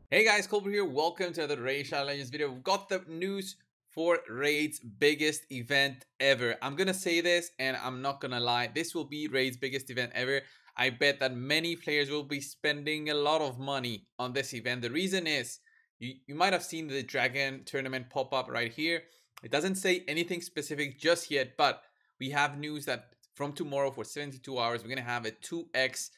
Hey guys, Colbert here. Welcome to another Raid Shadow Legends video. We've got the news for Raid's biggest event ever. I'm gonna say this and I'm not gonna lie. This will be Raid's biggest event ever. I bet that many players will be spending a lot of money on this event. The reason is you might have seen the Dragon tournament pop up right here. It doesn't say anything specific just yet, but we have news that from tomorrow for 72 hours, we're gonna have a 2x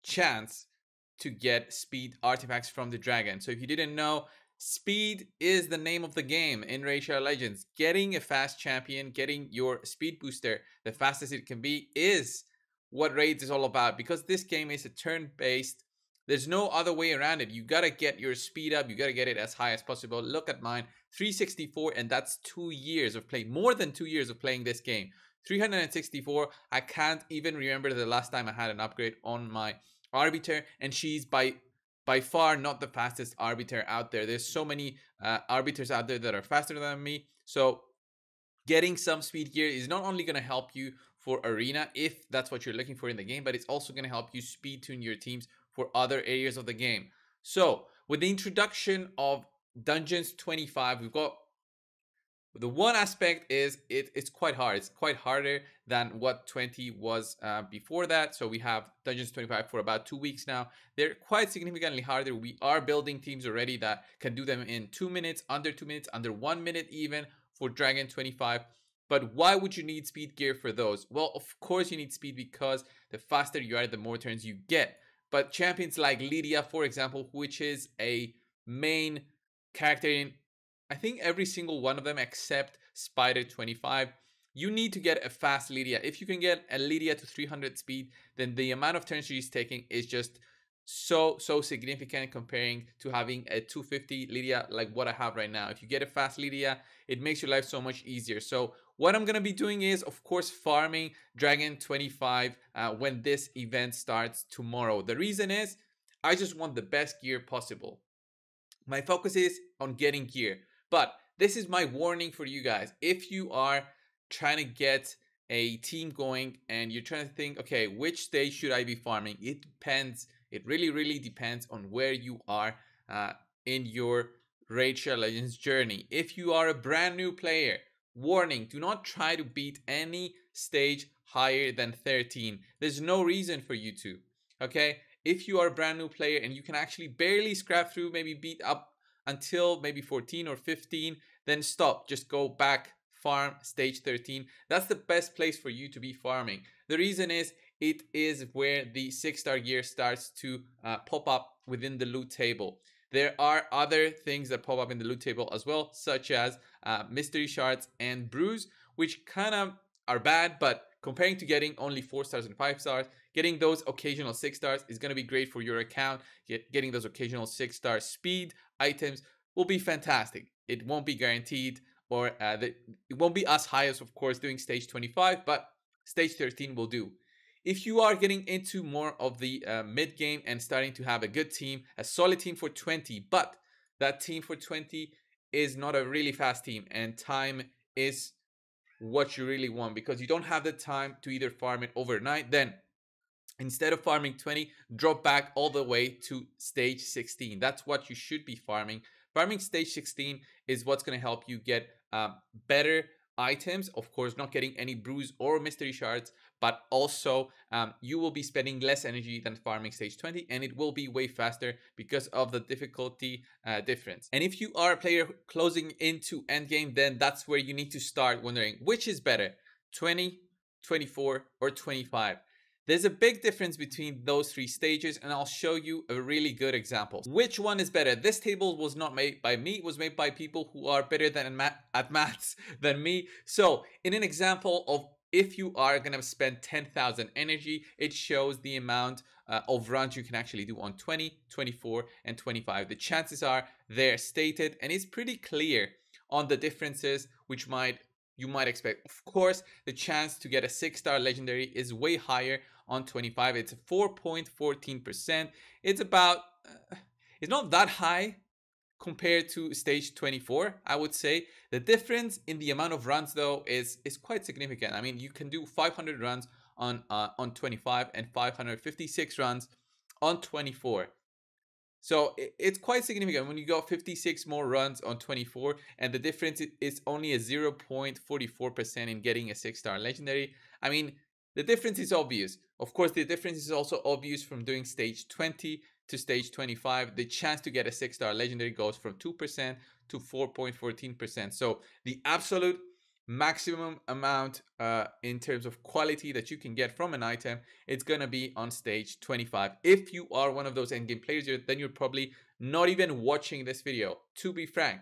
chance to get speed artifacts from the dragon. So if you didn't know, speed is the name of the game in Raid Shadow Legends. Getting a fast champion, getting your speed booster the fastest it can be is what Raids is all about. Because this game is a turn-based, there's no other way around it. You gotta get your speed up, you gotta get it as high as possible. Look at mine, 364, and that's 2 years of playing, more than 2 years of playing this game. 364, I can't even remember the last time I had an upgrade on my arbiter, and she's by far not the fastest arbiter out there. There's so many arbiters out there that are faster than me. So getting some speed here is not only going to help you for arena if that's what you're looking for in the game, but it's also going to help you speed tune your teams for other areas of the game. So with the introduction of Dungeons 25, we've got the one aspect is it's quite hard. It's quite harder than what 20 was before that. So we have Dungeons 25 for about 2 weeks now. They're quite significantly harder. We are building teams already that can do them in 2 minutes, under 2 minutes, under 1 minute even for Dragon 25. But why would you need speed gear for those? Well, of course you need speed because the faster you are, the more turns you get. But champions like Lydia, for example, which is a main character in I think every single one of them except Spider 25. You need to get a fast Lydia. If you can get a Lydia to 300 speed, then the amount of turns she's taking is just so significant comparing to having a 250 Lydia like what I have right now. If you get a fast Lydia, it makes your life so much easier. So what I'm gonna be doing is, of course, farming Dragon 25 when this event starts tomorrow. The reason is I just want the best gear possible. My focus is on getting gear. But this is my warning for you guys. If you are trying to get a team going and you're trying to think, okay, which stage should I be farming? It depends. It really depends on where you are in your Raid Shadow Legends journey. If you are a brand new player, warning, do not try to beat any stage higher than 13. There's no reason for you to, okay? If you are a brand new player and you can actually barely scrap through, maybe beat up until maybe 14 or 15, then stop. Just go back, farm stage 13. That's the best place for you to be farming. The reason is it is where the 6-star gear starts to pop up within the loot table. There are other things that pop up in the loot table as well, such as mystery shards and brews, which kind of are bad, but comparing to getting only 4 stars and 5 stars, getting those occasional 6 stars is going to be great for your account. Getting those occasional 6-star speed items will be fantastic. It won't be guaranteed, or it won't be as high as, of course, doing stage 25, but stage 13 will do. If you are getting into more of the mid game and starting to have a good team, a solid team for 20, but that team for 20 is not a really fast team, and time is what you really want because you don't have the time to either farm it overnight, then instead of farming 20, drop back all the way to stage 16. That's what you should be farming. Farming stage 16 is what's going to help you get better items. Of course, not getting any brews or mystery shards, but also you will be spending less energy than farming stage 20, and it will be way faster because of the difficulty difference. And if you are a player closing into endgame, then that's where you need to start wondering which is better, 20, 24, or 25. There's a big difference between those 3 stages, and I'll show you a really good example. Which one is better? This table was not made by me, it was made by people who are better at maths than me. So in an example of if you are gonna spend 10,000 energy, it shows the amount of runs you can actually do on 20, 24, and 25. The chances are they're stated, and it's pretty clear on the differences which you might expect. Of course, the chance to get a 6-star legendary is way higher on 25. It's 4.14%. It's about it's not that high compared to stage 24. I would say the difference in the amount of runs though is quite significant. I mean, you can do 500 runs on 25 and 556 runs on 24. So it's quite significant when you got 56 more runs on 24, and the difference is only a 0.44% in getting a 6-star legendary. I mean, the difference is obvious. Of course, the difference is also obvious from doing stage 20 to stage 25. The chance to get a 6-star legendary goes from 2% to 4.14%. So the absolute maximum amount in terms of quality that you can get from an item, it's gonna be on stage 25. If you are one of those endgame players, then you're probably not even watching this video, to be frank.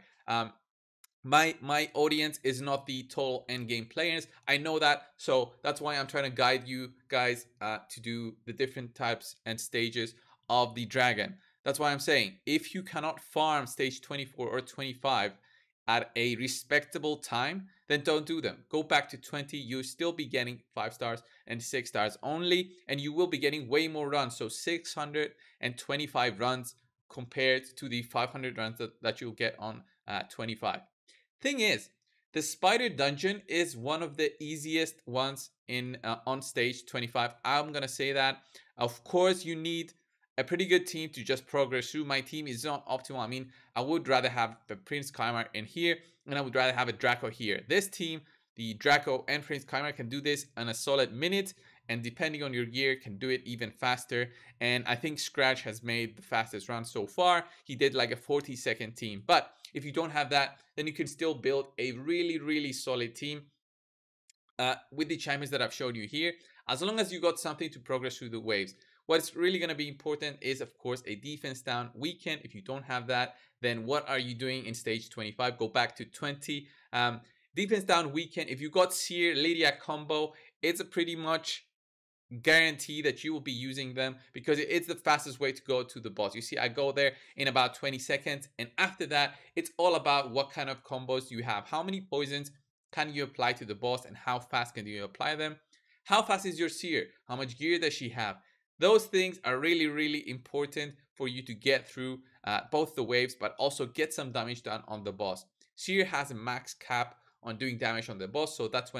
My audience is not the total endgame players. I know that, so that's why I'm trying to guide you guys to do the different types and stages of the dragon. That's why I'm saying, if you cannot farm stage 24 or 25 at a respectable time, then don't do them. Go back to 20. You'll still be getting 5 stars and 6 stars only, and you will be getting way more runs. So 625 runs compared to the 500 runs that you'll get on 25. Thing is, the spider dungeon is one of the easiest ones in on stage 25. I'm gonna say that. Of course, you need a pretty good team to just progress through. My team is not optimal. I mean, I would rather have the Prince Kymar in here, and I would rather have a Draco here. This team, the Draco and Prince Kymar, can do this in a solid minute, and depending on your gear, can do it even faster. And I think Scratch has made the fastest run so far. He did like a 40-second team. But if you don't have that, then you can still build a really solid team with the champions that I've showed you here, as long as you got something to progress through the waves. What's really going to be important is, of course, a defense down weekend. If you don't have that, then what are you doing in stage 25? Go back to 20. Defense down weekend. If you got Seer Lydia combo, it's a pretty much guarantee that you will be using them, because it's the fastest way to go to the boss. You see, I go there in about 20 seconds, and after that, it's all about what kind of combos you have. How many poisons can you apply to the boss, and how fast can you apply them? How fast is your Seer? How much gear does she have? Those things are really important for you to get through both the waves, but also get some damage done on the boss. Seer has a max cap on doing damage on the boss, so that's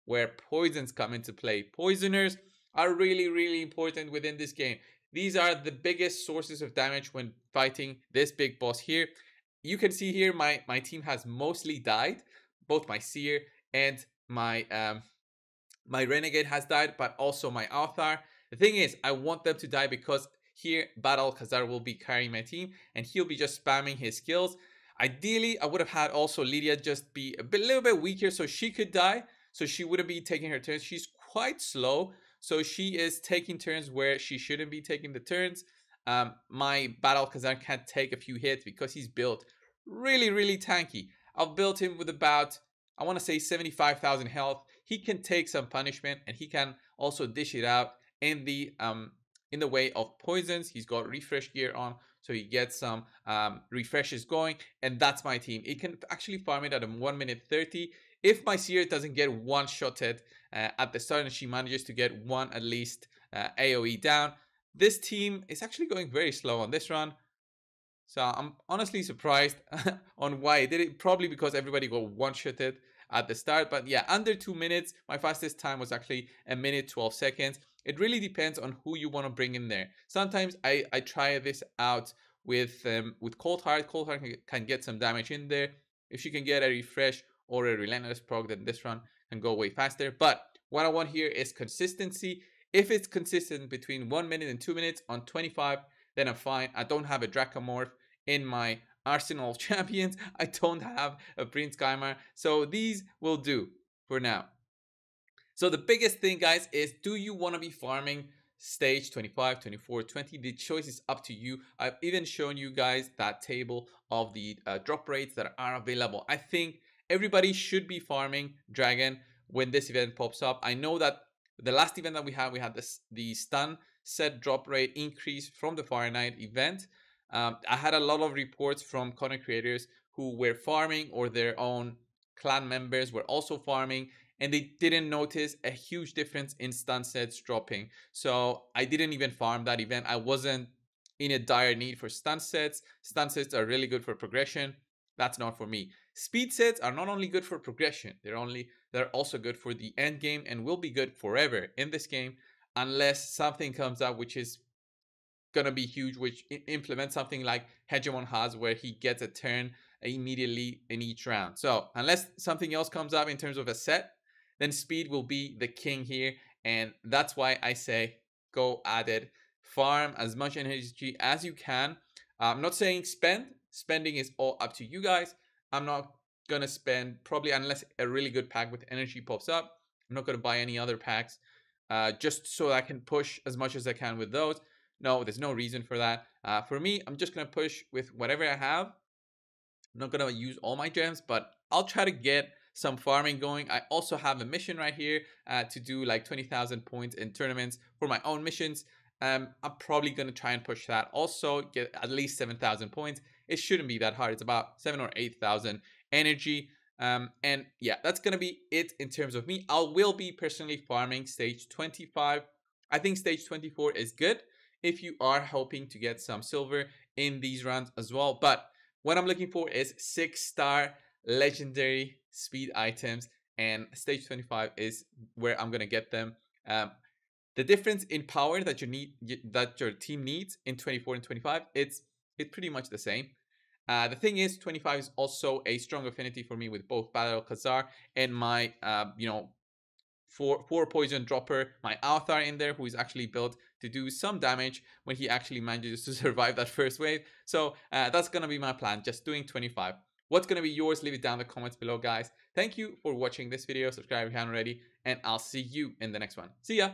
where poisons come into play. Poisoners are really important within this game. These are the biggest sources of damage when fighting this big boss here. You can see here my team has mostly died. Both my Seer and my Renegade has died, but also my Althar. The thing is, I want them to die because here Battle Khazar will be carrying my team, and he'll be just spamming his skills. Ideally, I would have had also Lydia just be a little bit weaker so she could die, so she wouldn't be taking her turns. She's quite slow, so she is taking turns where she shouldn't be taking the turns. My Battle Khazar can't take a few hits because he's built really tanky. I've built him with about, I want to say, 75,000 health. He can take some punishment, and he can also dish it out in the way of poisons. He's got refresh gear on, so he gets some refreshes going, and that's my team. It can actually farm it at a 1 minute 30. If my Seer doesn't get one-shotted at the start, and she manages to get one at least AoE down, this team is actually going very slow on this run. So I'm honestly surprised on why it did it. Probably because everybody got one-shotted at the start. But yeah, under 2 minutes. My fastest time was actually 1 minute 12 seconds. It really depends on who you want to bring in there. Sometimes I try this out with Cold Heart. Cold Heart can get some damage in there. If she can get a refresh or a relentless proc, then this run can go way faster. But what I want here is consistency. If it's consistent between 1 minute and 2 minutes on 25, then I'm fine. I don't have a Dracomorph in my arsenal of champions. I don't have a Prince Kymar, so these will do for now. So the biggest thing, guys, is, do you want to be farming stage 25, 24, 20? The choice is up to you. I've even shown you guys that table of the drop rates that are available. I think everybody should be farming Dragon when this event pops up. I know that the last event that we had the stun set drop rate increase from the Fire Knight event. I had a lot of reports from content creators who were farming, or their own clan members were also farming, and they didn't notice a huge difference in stun sets dropping. So I didn't even farm that event. I wasn't in a dire need for stun sets. Stun sets are really good for progression. That's not for me. Speed sets are not only good for progression, they're also good for the end game, and will be good forever in this game, unless something comes up which is gonna be huge, which implements something like Hegemon has, where he gets a turn immediately in each round. So unless something else comes up in terms of a set, then speed will be the king here, and that's why I say go at it. Farm as much energy as you can. I'm not saying spend. Spending is all up to you guys. I'm not gonna spend, probably unless a really good pack with energy pops up. I'm not gonna buy any other packs just so I can push as much as I can with those. No, there's no reason for that. For me, I'm just gonna push with whatever I have. I'm not gonna use all my gems, but I'll try to get some farming going. I also have a mission right here to do like 20,000 points in tournaments for my own missions. I'm probably gonna try and push that. Also get at least 7,000 points. It shouldn't be that hard. It's about 7 or 8,000 energy. And yeah, that's gonna be it in terms of me. I will be personally farming stage 25. I think stage 24 is good if you are hoping to get some silver in these rounds as well. But what I'm looking for is 6-star legendary speed items, and stage 25 is where I'm gonna get them. The difference in power that your team needs in 24 and 25, it's pretty much the same. The thing is, 25 is also a strong affinity for me with both Battle Khazar and my four poison dropper, my Avatar in there, who is actually built to do some damage when he actually manages to survive that first wave. So that's gonna be my plan, just doing 25. What's gonna be yours? Leave it down in the comments below, guys. Thank you for watching this video. Subscribe if you haven't already, and I'll see you in the next one. See ya!